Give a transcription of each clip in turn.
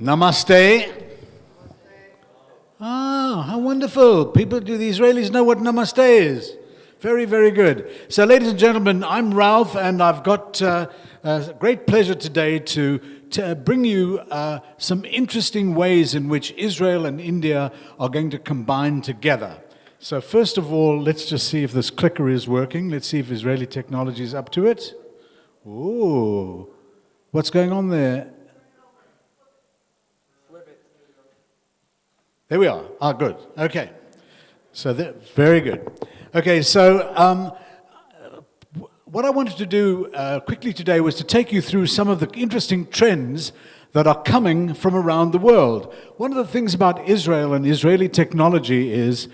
Namaste. Ah, how wonderful. People, do the Israelis know what namaste is? Very, very good. So, ladies and gentlemen, I'm Ralph, and I've got a great pleasure today to bring you some interesting ways in which Israel and India are going to combine together. So, first of all, let's just see if this clicker is working. Let's see if Israeli technology is up to it. Ooh, what's going on there? There we are. Ah, good. Okay. So, very good. Okay, so what I wanted to do quickly today was to take you through some of the interesting trends that are coming from around the world. One of the things about Israel and Israeli technology is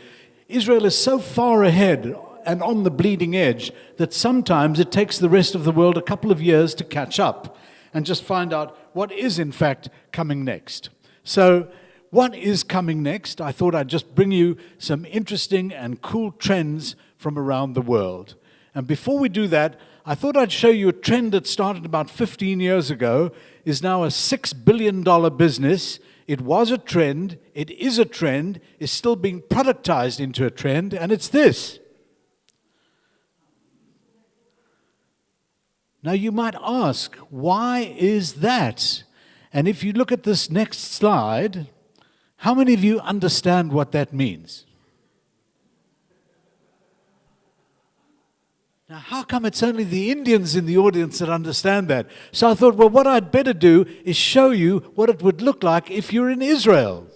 Israel is so far ahead and on the bleeding edge that sometimes it takes the rest of the world a couple of years to catch up and just find out what is in fact coming next. So, what is coming next? I thought I'd just bring you some interesting and cool trends from around the world. And before we do that, I thought I'd show you a trend that started about 15 years ago, is now a $6 billion business. It was a trend, it is a trend, is still being productized into a trend, and it's this. Now you might ask, why is that? And if you look at this next slide, how many of you understand what that means? Now, how come it's only the Indians in the audience that understand that? So I thought, well, what I'd better do is show you what it would look like if you're in Israel.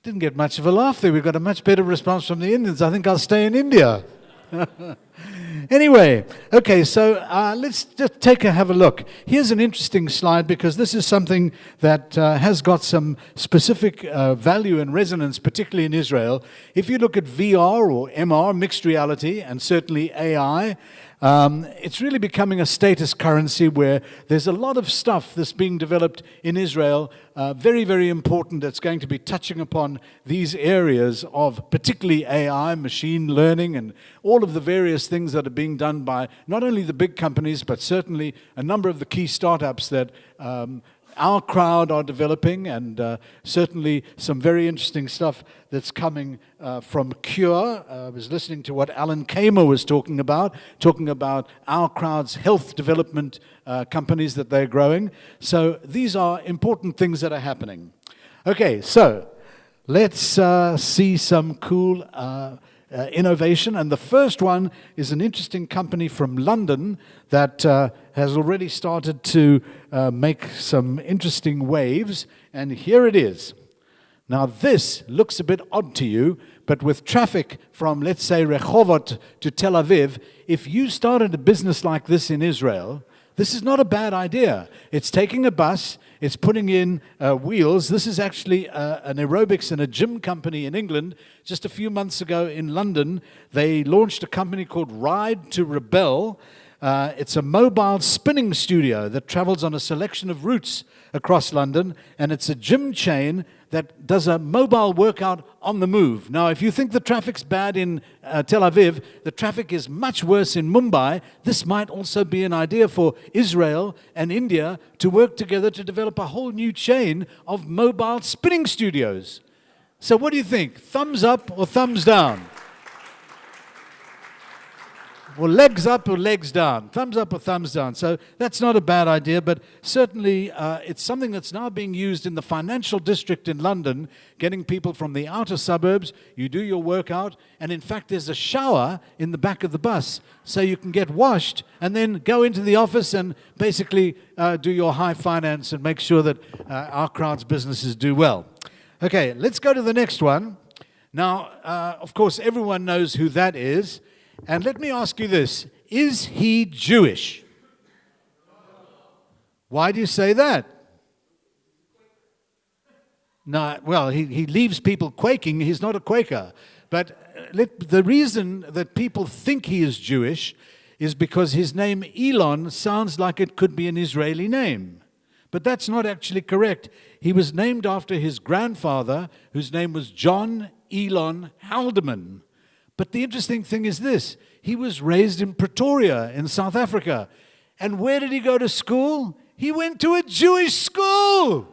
Didn't get much of a laugh there. We got a much better response from the Indians. I think I'll stay in India. Anyway, okay, so let's just have a look. Here's an interesting slide because this is something that has got some specific value and resonance, particularly in Israel. If you look at VR or MR, mixed reality, and certainly AI, it's really becoming a status currency where there's a lot of stuff that's being developed in Israel, very, very important, that's going to be touching upon these areas of particularly AI, machine learning, and all of the various things that are being done by not only the big companies, but certainly a number of the key startups that OurCrowd are developing, and certainly some very interesting stuff that's coming from Cure. I was listening to what Alan Kamer was talking about OurCrowd's health development companies that they're growing. So these are important things that are happening. Okay, so let's see some cool innovation, and the first one is an interesting company from London that has already started to make some interesting waves, and here it is. Now this looks a bit odd to you, but with traffic from, let's say, Rehovot to Tel Aviv, if you started a business like this in Israel, this is not a bad idea. It's taking a bus, it's putting in wheels. This is actually an aerobics and a gym company in England. Just a few months ago in London, they launched a company called Ride to Rebel. It's a mobile spinning studio that travels on a selection of routes across London, and it's a gym chain that does a mobile workout on the move. Now, if you think the traffic's bad in Tel Aviv, the traffic is much worse in Mumbai. This might also be an idea for Israel and India to work together to develop a whole new chain of mobile spinning studios. So what do you think? Thumbs up or thumbs down? Or legs up or legs down? Thumbs up or thumbs down? So that's not a bad idea, but certainly it's something that's now being used in the financial district in London, getting people from the outer suburbs. You do your workout, and in fact there's a shower in the back of the bus, so you can get washed and then go into the office and basically do your high finance and make sure that OurCrowd's businesses do well. Okay, let's go to the next one. Now, of course, everyone knows who that is. And let me ask you this, is he Jewish? Why do you say that? No, well, he leaves people quaking. He's not a Quaker. But the reason that people think he is Jewish is because his name Elon sounds like it could be an Israeli name. But that's not actually correct. He was named after his grandfather, whose name was John Elon Haldeman. But the interesting thing is this, he was raised in Pretoria in South Africa, And where did he go to school? He went to a Jewish school.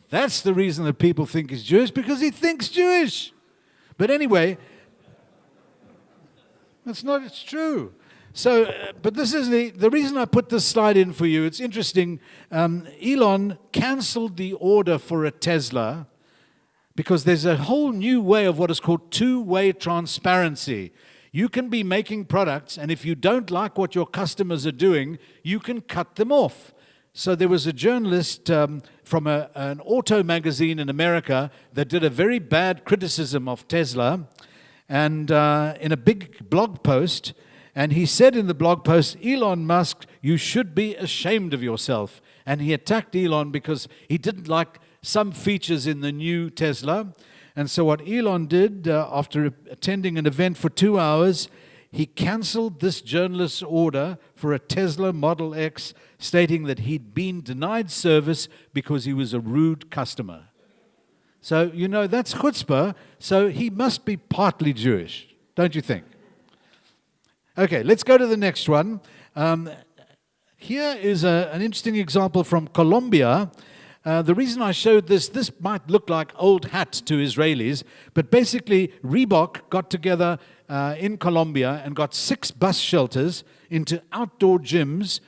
That's the reason that people think he's Jewish, because he thinks Jewish. But anyway, it's true. So, but this is the reason I put this slide in for you. It's interesting. Elon canceled the order for a Tesla because there's a whole new way of what is called two-way transparency. You can be making products, and if you don't like what your customers are doing, you can cut them off. So there was a journalist from an auto magazine in America that did a very bad criticism of Tesla, and in a big blog post, and he said in the blog post, Elon Musk, you should be ashamed of yourself. And he attacked Elon because he didn't like some features in the new Tesla. And so what Elon did, after attending an event for 2 hours, he canceled this journalist's order for a Tesla Model X, stating that he'd been denied service because he was a rude customer. So, you know, that's chutzpah, so he must be partly Jewish, don't you think? Okay, let's go to the next one. Here is an interesting example from Colombia. The reason I showed this might look like old hat to Israelis, but basically Reebok got together in Colombia and got 6 bus shelters into outdoor gyms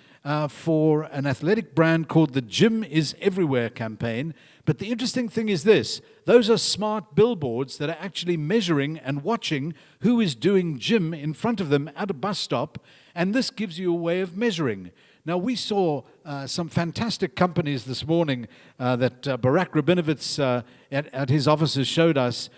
for an athletic brand called the Gym is Everywhere campaign. But the interesting thing is this: those are smart billboards that are actually measuring and watching who is doing gym in front of them at a bus stop, and this gives you a way of measuring. Now, we saw some fantastic companies this morning that Barak Rabinovitz at his offices showed us,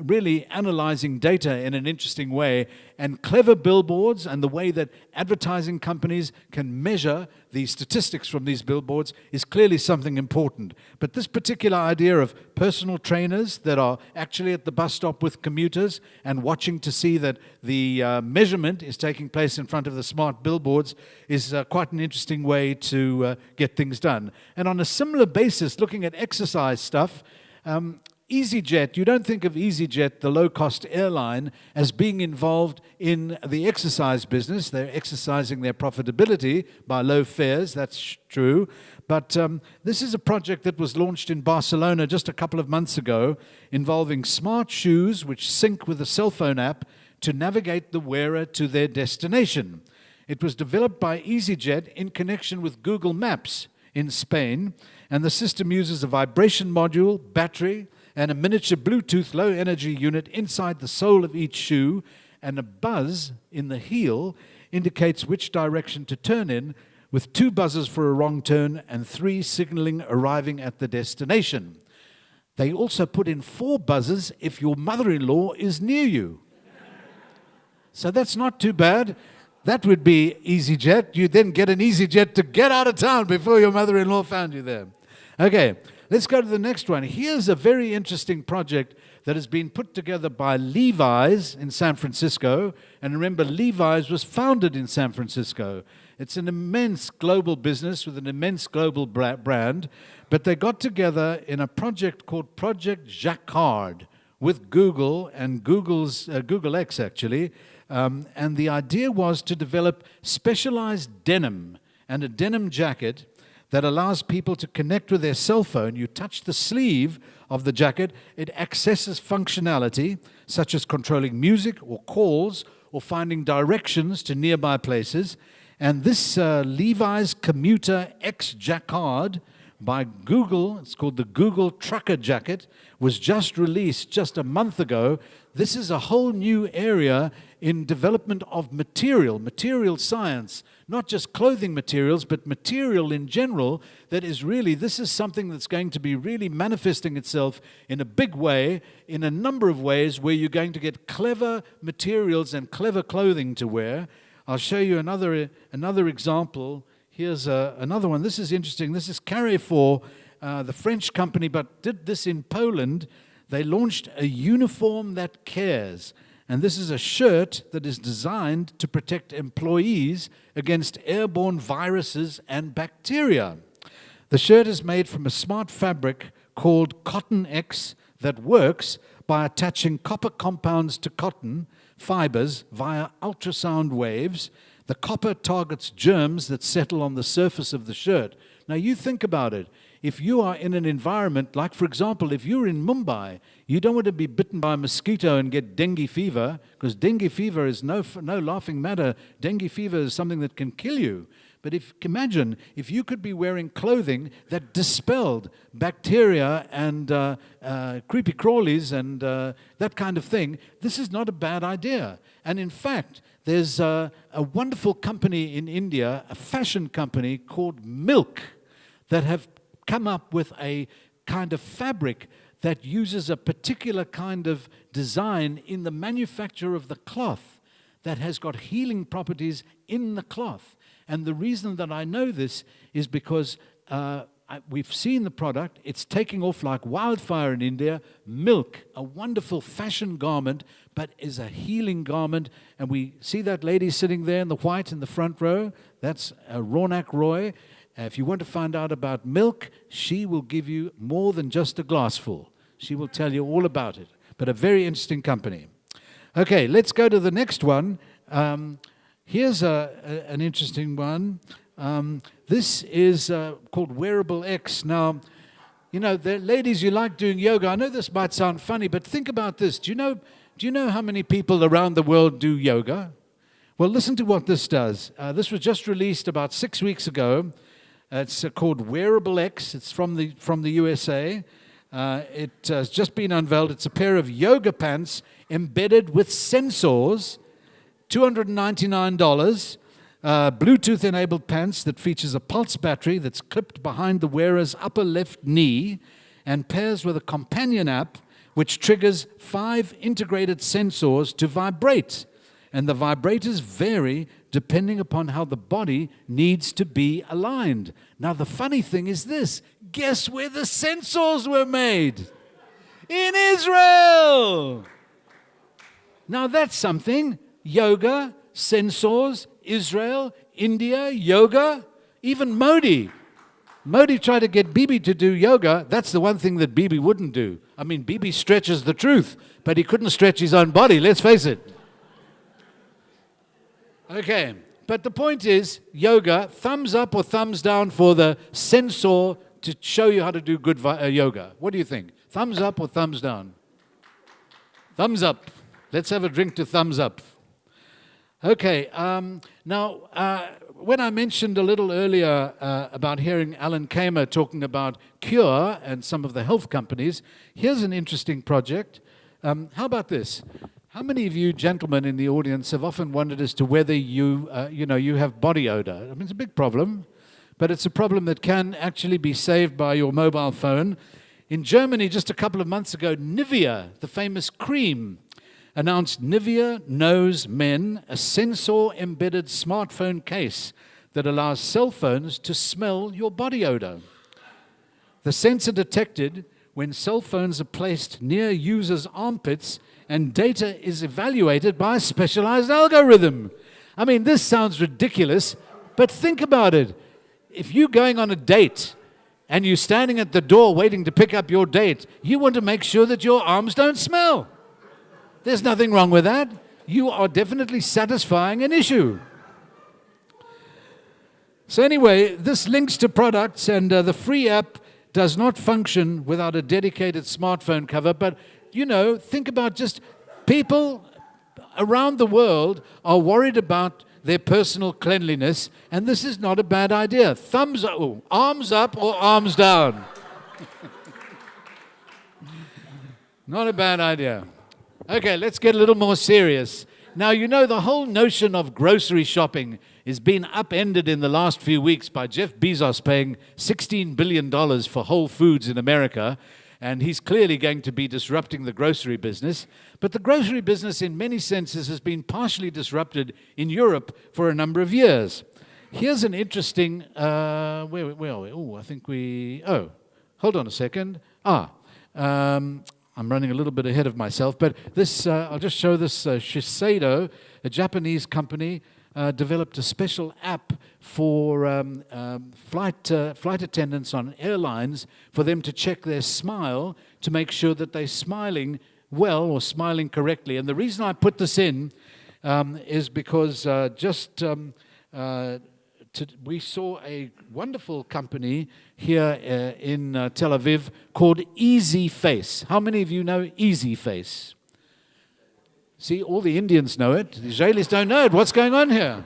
really analyzing data in an interesting way, and clever billboards and the way that advertising companies can measure the statistics from these billboards is clearly something important. But this particular idea of personal trainers that are actually at the bus stop with commuters and watching to see that the measurement is taking place in front of the smart billboards is quite an interesting way to get things done. And on a similar basis, looking at exercise stuff, EasyJet, you don't think of EasyJet, the low-cost airline, as being involved in the exercise business. They're exercising their profitability by low fares, that's true. But this is a project that was launched in Barcelona just a couple of months ago, involving smart shoes which sync with a cell phone app to navigate the wearer to their destination. It was developed by EasyJet in connection with Google Maps in Spain, and the system uses a vibration module, battery, and a miniature Bluetooth low-energy unit inside the sole of each shoe, and a buzz in the heel indicates which direction to turn in, with 2 buzzers for a wrong turn and 3 signaling arriving at the destination. They also put in 4 buzzers if your mother-in-law is near you. So that's not too bad. That would be EasyJet. You then get an EasyJet to get out of town before your mother-in-law found you there. Okay, let's go to the next one. Here's a very interesting project that has been put together by Levi's in San Francisco. And remember, Levi's was founded in San Francisco. It's an immense global business with an immense global brand. But they got together in a project called Project Jacquard with Google and Google X, actually. And the idea was to develop specialized denim and a denim jacket that allows people to connect with their cell phone. You touch the sleeve of the jacket, it accesses functionality such as controlling music or calls or finding directions to nearby places. And this Levi's Commuter X Jacquard by Google, it's called the Google Trucker Jacket, was just released just a month ago. This is a whole new area in development of material science, not just clothing materials, but material in general. That is really, this is something that's going to be really manifesting itself in a big way, in a number of ways, where you're going to get clever materials and clever clothing to wear. I'll show you another example. Here's another one. This is interesting. This is Carrefour, the French company, but did this in Poland. They launched a uniform that cares. And this is a shirt that is designed to protect employees against airborne viruses and bacteria. The shirt is made from a smart fabric called Cotton X that works by attaching copper compounds to cotton fibers via ultrasound waves. The copper targets germs that settle on the surface of the shirt. Now you think about it. If you are in an environment, like for example, if you're in Mumbai, you don't want to be bitten by a mosquito and get dengue fever, because dengue fever is no laughing matter. Dengue fever is something that can kill you. But imagine if you could be wearing clothing that dispelled bacteria and creepy crawlies and that kind of thing. This is not a bad idea. And in fact, there's a wonderful company in India, a fashion company called Milk, that have come up with a kind of fabric that uses a particular kind of design in the manufacture of the cloth that has got healing properties in the cloth. And the reason that I know this is because we've seen the product. It's taking off like wildfire in India. Milk, a wonderful fashion garment, but is a healing garment. And we see that lady sitting there in the white in the front row. That's Ronak Roy. If you want to find out about Milk, she will give you more than just a glassful. She will tell you all about it. But a very interesting company. Okay, let's go to the next one. Here's an interesting one. This is called Wearable X. Now, you know, the ladies, you like doing yoga. I know this might sound funny, but think about this. Do you know how many people around the world do yoga? Well, listen to what this does. This was just released about 6 weeks ago. It's called Wearable X. It's from the USA. It has just been unveiled. It's a pair of yoga pants embedded with sensors. $299, Bluetooth-enabled pants that features a pulse battery that's clipped behind the wearer's upper left knee and pairs with a companion app which triggers 5 integrated sensors to vibrate. And the vibrators vary depending upon how the body needs to be aligned. Now, the funny thing is this. Guess where the sensors were made? In Israel! Now, that's something. Yoga, sensors, Israel, India, yoga, even Modi. Modi tried to get Bibi to do yoga. That's the one thing that Bibi wouldn't do. I mean, Bibi stretches the truth, but he couldn't stretch his own body, let's face it. Okay, but the point is, yoga, thumbs up or thumbs down for the sensor to show you how to do good yoga. What do you think? Thumbs up or thumbs down? Thumbs up. Let's have a drink to thumbs up. Okay, now, when I mentioned a little earlier about hearing Alan Kamer talking about Cure and some of the health companies, here's an interesting project. How about this? How many of you gentlemen in the audience have often wondered as to whether you have body odor? I mean, it's a big problem, but it's a problem that can actually be saved by your mobile phone. In Germany, just a couple of months ago, Nivea, the famous cream, announced Nivea Knows Men, a sensor-embedded smartphone case that allows cell phones to smell your body odor. The sensor detected when cell phones are placed near users' armpits and data is evaluated by a specialized algorithm. I mean, this sounds ridiculous, but think about it. If you're going on a date and you're standing at the door waiting to pick up your date, you want to make sure that your arms don't smell. There's nothing wrong with that. You are definitely satisfying an issue. So anyway, this links to products, and the free app does not function without a dedicated smartphone cover. But, you know, think about just people around the world are worried about their personal cleanliness, and this is not a bad idea. Thumbs up, arms up or arms down. Not a bad idea. Okay, let's get a little more serious. Now, you know, the whole notion of grocery shopping has been upended in the last few weeks by Jeff Bezos paying $16 billion for Whole Foods in America, and he's clearly going to be disrupting the grocery business. But the grocery business, in many senses, has been partially disrupted in Europe for a number of years. Here's an interesting, where are we? Oh, I think hold on a second. I'm running a little bit ahead of myself, but this, I'll just show this. Shiseido, a Japanese company, developed a special app for flight attendants on airlines for them to check their smile to make sure that they're smiling well or smiling correctly. And the reason I put this in is because we saw a wonderful company here in Tel Aviv called Easy Face. How many of you know Easy Face? See, all the Indians know it. The Israelis don't know it. What's going on here?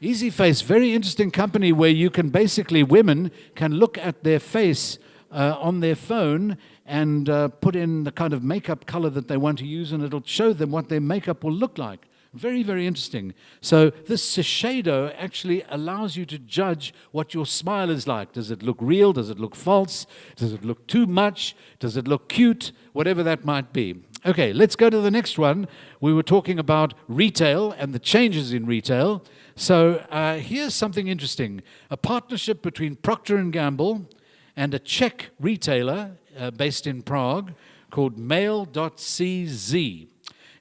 Easy Face, very interesting company where you can basically, women can look at their face on their phone and put in the kind of makeup color that they want to use, and it'll show them what their makeup will look like. Very, very interesting. So this Shiseido actually allows you to judge what your smile is like. Does it look real? Does it look false? Does it look too much? Does it look cute? Whatever that might be. Okay, let's go to the next one. We were talking about retail and the changes in retail. So here's something interesting. A partnership between Procter & Gamble and a Czech retailer based in Prague called Mail.cz.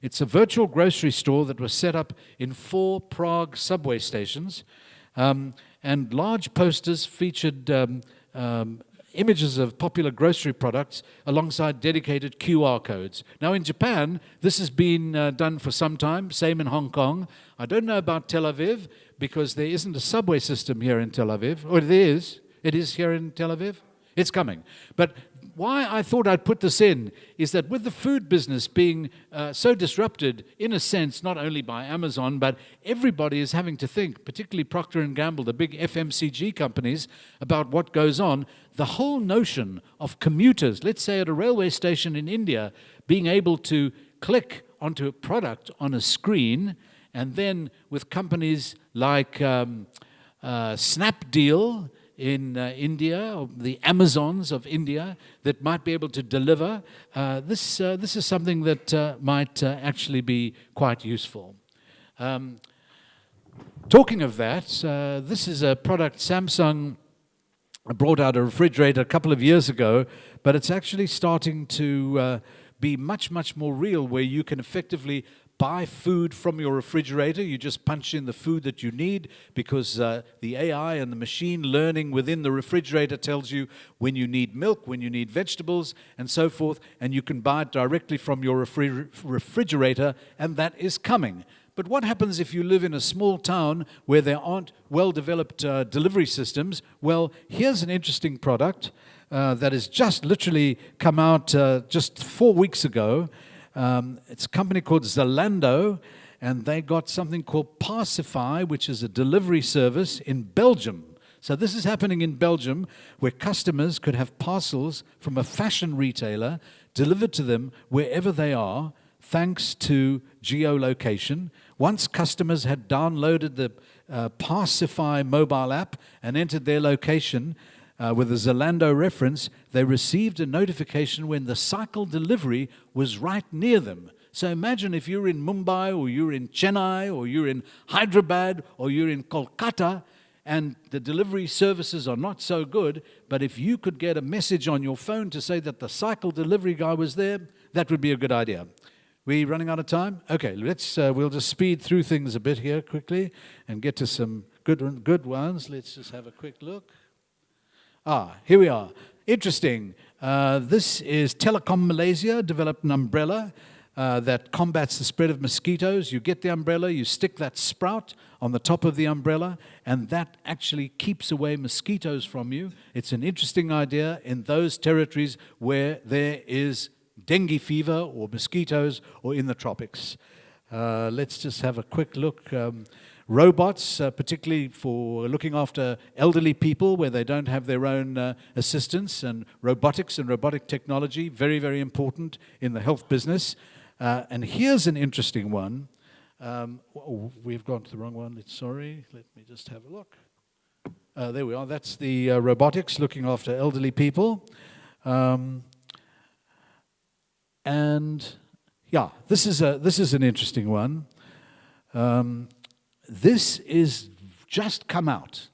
It's a virtual grocery store that was set up in 4 Prague subway stations, and large posters featured images of popular grocery products alongside dedicated QR codes. Now in Japan, this has been done for some time, same in Hong Kong. I don't know about Tel Aviv because there isn't a subway system here in Tel Aviv. Or it is here in Tel Aviv. It's coming. But why I thought I'd put this in is that with the food business being so disrupted, in a sense, not only by Amazon, but everybody is having to think, particularly Procter & Gamble, the big FMCG companies, about what goes on. The whole notion of commuters, let's say at a railway station in India, being able to click onto a product on a screen, and then with companies like Snapdeal in India, or the Amazons of India, that might be able to deliver. This is something that might actually be quite useful. Talking of that, this is a product Samsung brought out, a refrigerator, a couple of years ago, but it's actually starting to be much, much more real, where you can effectively buy food from your refrigerator. You just punch in the food that you need because the AI and the machine learning within the refrigerator tells you when you need milk, when you need vegetables, and so forth, and you can buy it directly from your refrigerator, and that is coming. But what happens if you live in a small town where there aren't well-developed delivery systems? Well, here's an interesting product that has just literally come out just 4 weeks ago. It's a company called Zalando, and they got something called Parsify, which is a delivery service in Belgium. So this is happening in Belgium, where customers could have parcels from a fashion retailer delivered to them wherever they are, thanks to geolocation. Once customers had downloaded the Parsify mobile app and entered their location, with a Zalando reference, they received a notification when the cycle delivery was right near them. So imagine if you're in Mumbai, or you're in Chennai, or you're in Hyderabad, or you're in Kolkata, and the delivery services are not so good, but if you could get a message on your phone to say that the cycle delivery guy was there, that would be a good idea. We running out of time? Okay, we'll just speed through things a bit here quickly and get to some good ones. Let's just have a quick look. Here we are. Interesting. This is Telecom Malaysia developed an umbrella that combats the spread of mosquitoes. You get the umbrella, you stick that sprout on the top of the umbrella, and that actually keeps away mosquitoes from you. It's an interesting idea in those territories where there is dengue fever or mosquitoes or in the tropics. Let's just have a quick look. Robots, particularly for looking after elderly people where they don't have their own assistants, and robotics and robotic technology, very, very important in the health business. And here's an interesting one. We've gone to the wrong one. Sorry, let me just have a look. There we are. That's the robotics looking after elderly people. And yeah, this is an interesting one. This is just come out.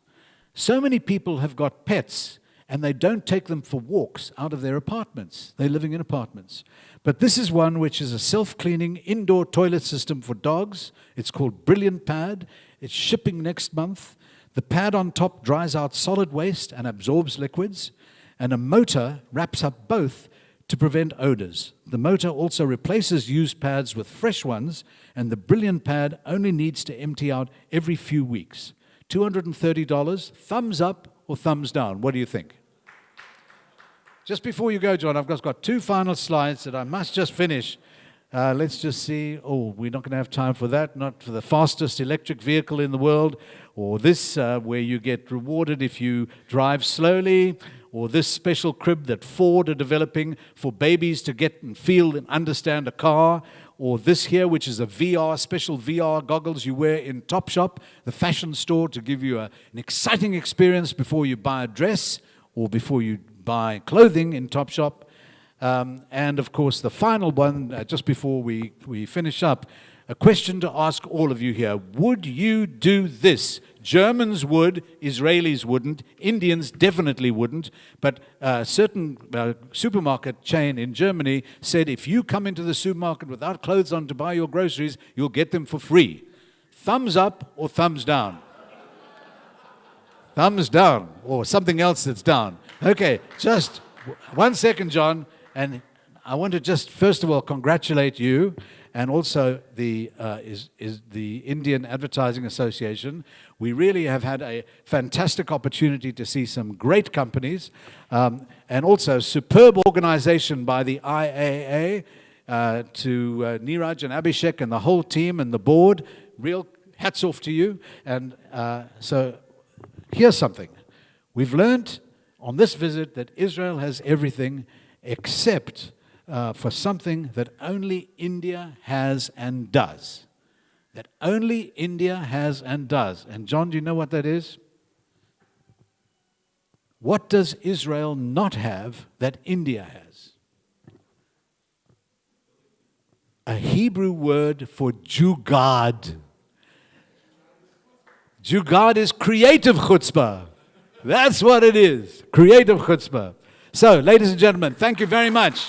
So many people have got pets and they don't take them for walks out of their apartments. They're living in apartments. But this is one which is a self-cleaning indoor toilet system for dogs. It's called Brilliant Pad. It's shipping next month. The pad on top dries out solid waste and absorbs liquids. And a motor wraps up both to prevent odors. The motor also replaces used pads with fresh ones, and the Brilliant pad only needs to empty out every few weeks. $230, thumbs up or thumbs down? What do you think? Just before you go, John, I've got two final slides that I must just finish. Let's just see. Oh, we're not going to have time for that. Not for the fastest electric vehicle in the world, or this where you get rewarded if you drive slowly, or this special crib that Ford are developing for babies to get and feel and understand a car, or this here, which is a special VR goggles you wear in Topshop, the fashion store, to give you an exciting experience before you buy a dress or before you buy clothing in Topshop. And of course, the final one, just before we finish up, a question to ask all of you here. Would you do this? Germans would, Israelis wouldn't, Indians definitely wouldn't, but a certain supermarket chain in Germany said if you come into the supermarket without clothes on to buy your groceries, you'll get them for free. Thumbs up or thumbs down? Thumbs down, or something else that's down. Okay, just 1 second, John. And I want to just, first of all, congratulate you and also the Indian Advertising Association. We really have had a fantastic opportunity to see some great companies and also superb organization by the IAA to Neeraj and Abhishek and the whole team and the board. Real hats off to you. And so here's something. We've learned on this visit that Israel has everything except for something that only India has and does. That only India has and does. And John, do you know what that is? What does Israel not have that India has? A Hebrew word for jugad. Jugad is creative chutzpah. That's what it is, creative chutzpah. So, ladies and gentlemen, thank you very much.